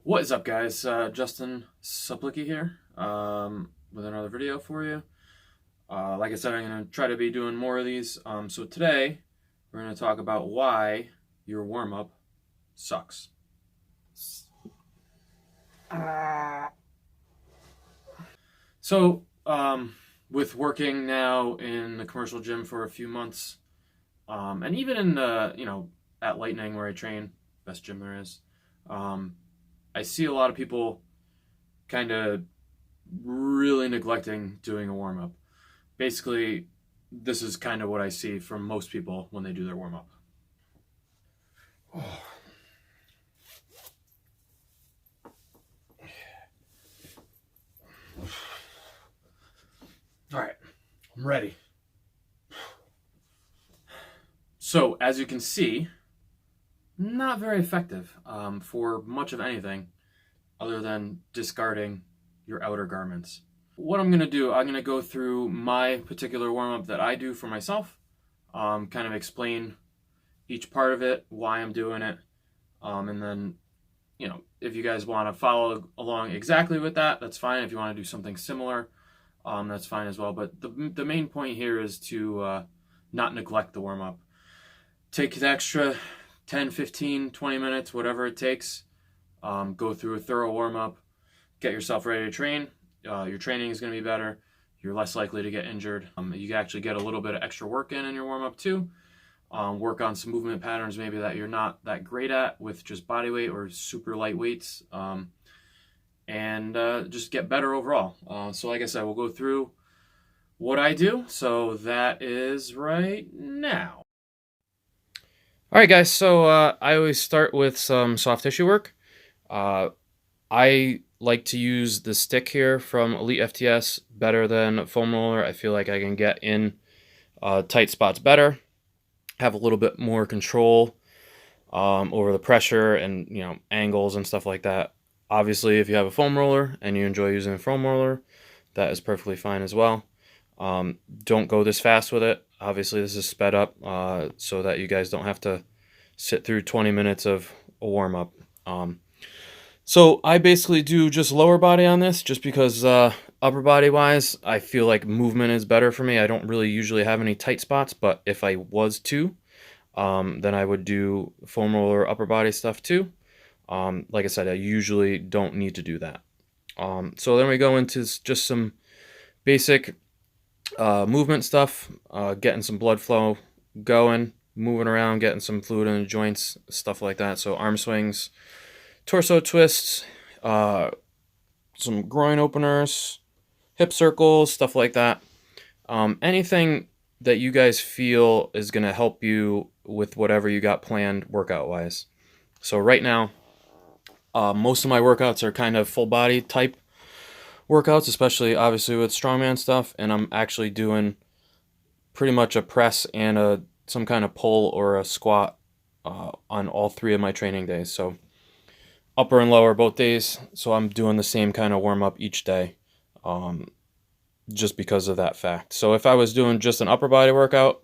What is up, guys? Justin Czaplicki here with another video for you. Like I said, I'm going to try to be doing more of these. So today, we're going to talk about why your warm-up sucks. So, with working now in the commercial gym for a few months, and even in the, at Lightning where I train, best gym there is, I see a lot of people kind of really neglecting doing a warm up. Basically, this is kind of what I see from most people when they do their warm up. All right, I'm ready. So, as you can see, not very effective for much of anything other than discarding your outer garments. What I'm going to do, I'm going to go through my particular warm up that I do for myself, kind of explain each part of it, why I'm doing it, and then, if you guys want to follow along exactly with that, that's fine. If you want to do something similar, that's fine as well. But the main point here is to not neglect the warm up. Take the extra 10, 15, 20 minutes, whatever it takes. Go through a thorough warm up, get yourself ready to train. Your training is going to be better. You're less likely to get injured. You can actually get a little bit of extra work in your warm up too. Work on some movement patterns maybe that you're not that great at with just body weight or super light weights, and just get better overall. So like I said, we'll go through what I do. So that is right now. All right, guys. So I always start with some soft tissue work. I like to use the stick here from Elite FTS better than foam roller. I feel like I can get in tight spots better, have a little bit more control over the pressure and angles and stuff like that. Obviously, if you have a foam roller and you enjoy using a foam roller, that is perfectly fine as well. Don't go this fast with it. Obviously, this is sped up so that you guys don't have to sit through 20 minutes of a warm-up. So I basically do just lower body on this just because upper body wise, I feel like movement is better for me. I don't really usually have any tight spots, but if I was to, then I would do foam roller upper body stuff too. Like I said, I usually don't need to do that. So then we go into just some basic movement stuff, getting some blood flow going, moving around, getting some fluid in the joints, stuff like that. So arm swings, torso twists, some groin openers, hip circles, stuff like that. Anything that you guys feel is going to help you with whatever you got planned workout wise. So right now, most of my workouts are kind of full body type workouts, especially obviously with strongman stuff, and I'm actually doing pretty much a press and some kind of pull or a squat on all three of my training days. So upper and lower both days, so I'm doing the same kind of warm up each day, just because of that fact. So if I was doing just an upper body workout,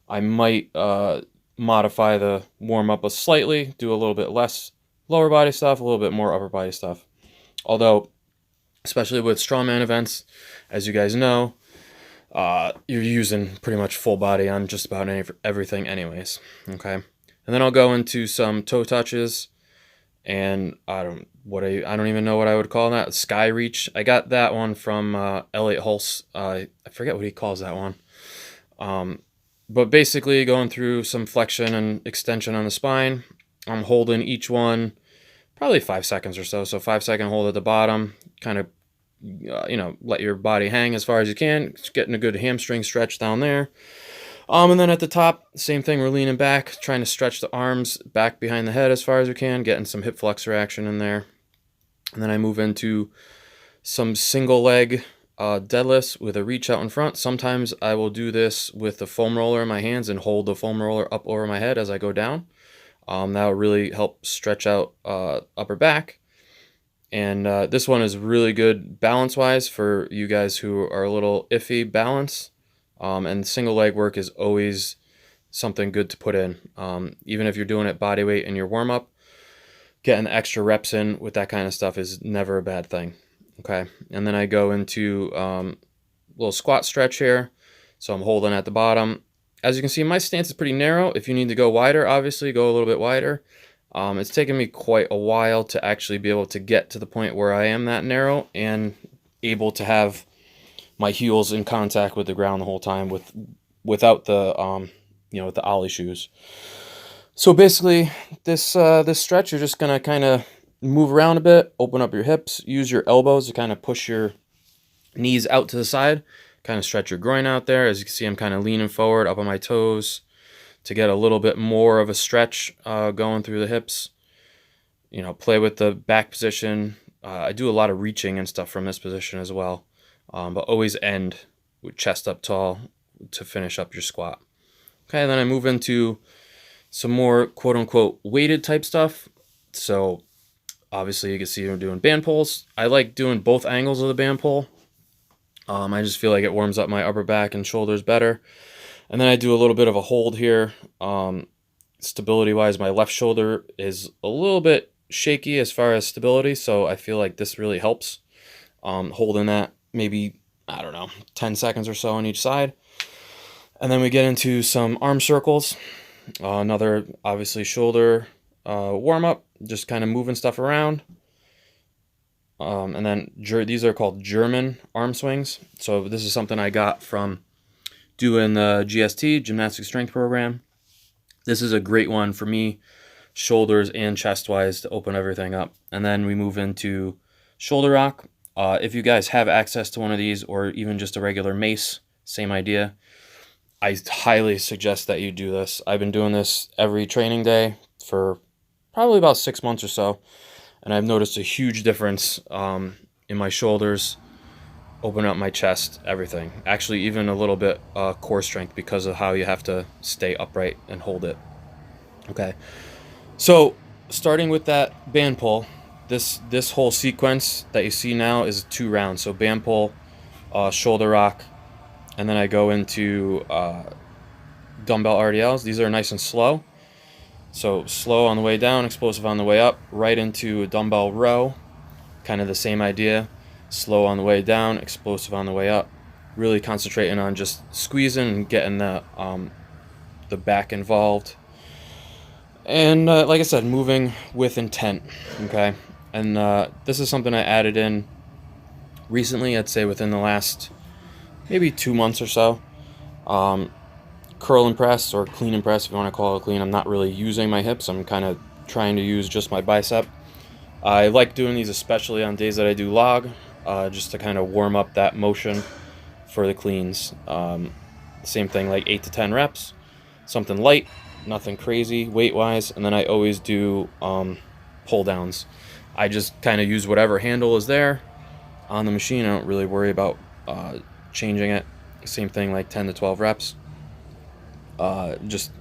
I might modify the warm up slightly, do a little bit less lower body stuff, a little bit more upper body stuff. Although, especially with strongman events, as you guys know, you're using pretty much full body on just about everything anyways. Okay, and then I'll go into some toe touches, and I don't even know what I would call that. Sky reach. I got that one from Elliot Hulse. I forget what he calls that one. But basically going through some flexion and extension on the spine. I'm holding each one probably 5 seconds or so. So 5-second hold at the bottom, kind of, let your body hang as far as you can. It's getting a good hamstring stretch down there. And then at the top, same thing, we're leaning back, trying to stretch the arms back behind the head as far as we can, getting some hip flexor action in there. And then I move into some single leg deadlifts with a reach out in front. Sometimes I will do this with the foam roller in my hands and hold the foam roller up over my head as I go down. That will really help stretch out upper back. And this one is really good balance-wise for you guys who are a little iffy balance. And single leg work is always something good to put in. Even if you're doing it body weight in your warm-up, getting the extra reps in with that kind of stuff is never a bad thing. Okay, and then I go into little squat stretch here. So I'm holding at the bottom. As you can see, my stance is pretty narrow. If you need to go wider, obviously go a little bit wider. It's taken me quite a while to actually be able to get to the point where I am that narrow and able to have my heels in contact with the ground the whole time without the with the ollie shoes. So basically, this stretch, you're just gonna kind of move around a bit, open up your hips, use your elbows to kind of push your knees out to the side, kind of stretch your groin out there. As you can see, I'm kind of leaning forward up on my toes to get a little bit more of a stretch going through the hips. Play with the back position. I do a lot of reaching and stuff from this position as well, but always end with chest up tall to finish up your squat. Okay, then I move into some more quote-unquote weighted type stuff. So obviously you can see I'm doing band pulls. I like doing both angles of the band pull. I just feel like it warms up my upper back and shoulders better. And then I do a little bit of a hold here. Stability-wise, my left shoulder is a little bit shaky as far as stability, so I feel like this really helps. Holding that maybe, 10 seconds or so on each side. And then we get into some arm circles. Another, obviously, shoulder warm-up, just kind of moving stuff around. And then these are called German arm swings. So this is something I got from doing the GST, Gymnastic Strength Program. This is a great one for me, shoulders and chest-wise, to open everything up. And then we move into shoulder rock. If you guys have access to one of these or even just a regular mace, same idea. I highly suggest that you do this. I've been doing this every training day for probably about 6 months or so, and I've noticed a huge difference in my shoulders, open up my chest, everything. Actually, even a little bit core strength because of how you have to stay upright and hold it. Okay, so starting with that band pull, this whole sequence that you see now is 2 rounds. So band pull, shoulder rock, and then I go into dumbbell RDLs. These are nice and slow. So slow on the way down, explosive on the way up, right into a dumbbell row. Kind of the same idea. Slow on the way down, explosive on the way up. Really concentrating on just squeezing and getting the back involved. And like I said, moving with intent. Okay. And this is something I added in recently, I'd say within the last maybe 2 months or so. Curl and press, or clean and press if you want to call it clean. I'm not really using my hips. I'm kind of trying to use just my bicep. I like doing these especially on days that I do log, just to kind of warm up that motion for the cleans. Same thing, like 8 to 10 reps, something light, nothing crazy weight-wise, and then I always do pull-downs. I just kind of use whatever handle is there on the machine. I don't really worry about changing it. Same thing, like 10 to 12 reps. Just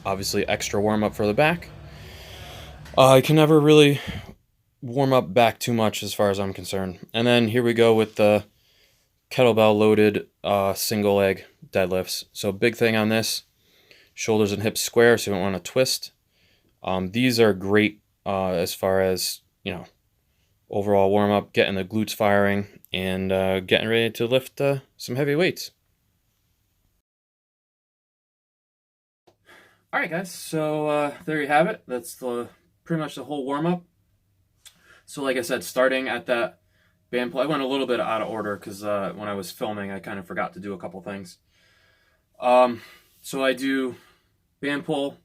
obviously extra warm-up for the back. I can never really warm up back too much as far as I'm concerned. And then here we go with the kettlebell loaded single leg deadlifts. So big thing on this, shoulders and hips square, so you don't want to twist. These are great as far as, overall warm up, getting the glutes firing, and getting ready to lift some heavy weights. All right, guys, so there you have it. That's pretty much the whole warm-up. So like I said, starting at that band pull, I went a little bit out of order because when I was filming, I kind of forgot to do a couple things. So I do band pull,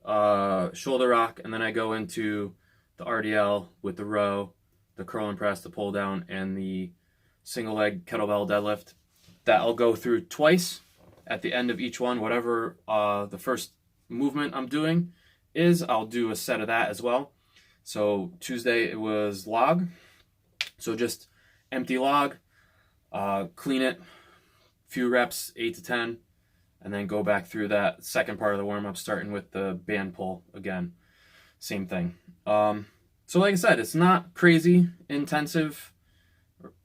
shoulder rock, and then I go into the RDL with the row, the curl and press, the pull down, and the single leg kettlebell deadlift. That I'll go through twice at the end of each one. Whatever the first movement I'm doing is, I'll do a set of that as well. So Tuesday it was log, so just empty log, clean it, few reps, 8 to 10, and then go back through that second part of the warm-up, starting with the band pull again. Same thing. So like I said, it's not crazy intensive.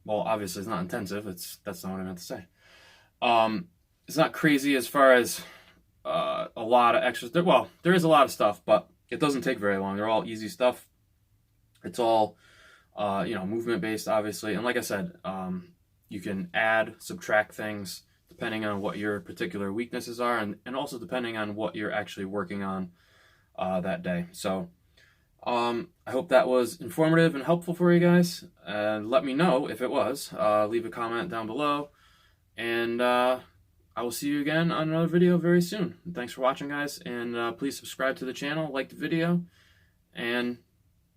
Well, obviously it's not intensive. That's not what I meant to say. It's not crazy as far as a lot of extras. Well, there is a lot of stuff, but it doesn't take very long. They're all easy stuff. It's all, movement based, obviously. And like I said, you can add, subtract things depending on what your particular weaknesses are, and also depending on what you're actually working on that day. So I hope that was informative and helpful for you guys. Let me know if it was. Leave a comment down below. And I will see you again on another video very soon. Thanks for watching, guys. And please subscribe to the channel, like the video, and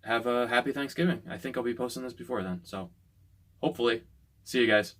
have a happy Thanksgiving. I think I'll be posting this before then. So hopefully, see you guys.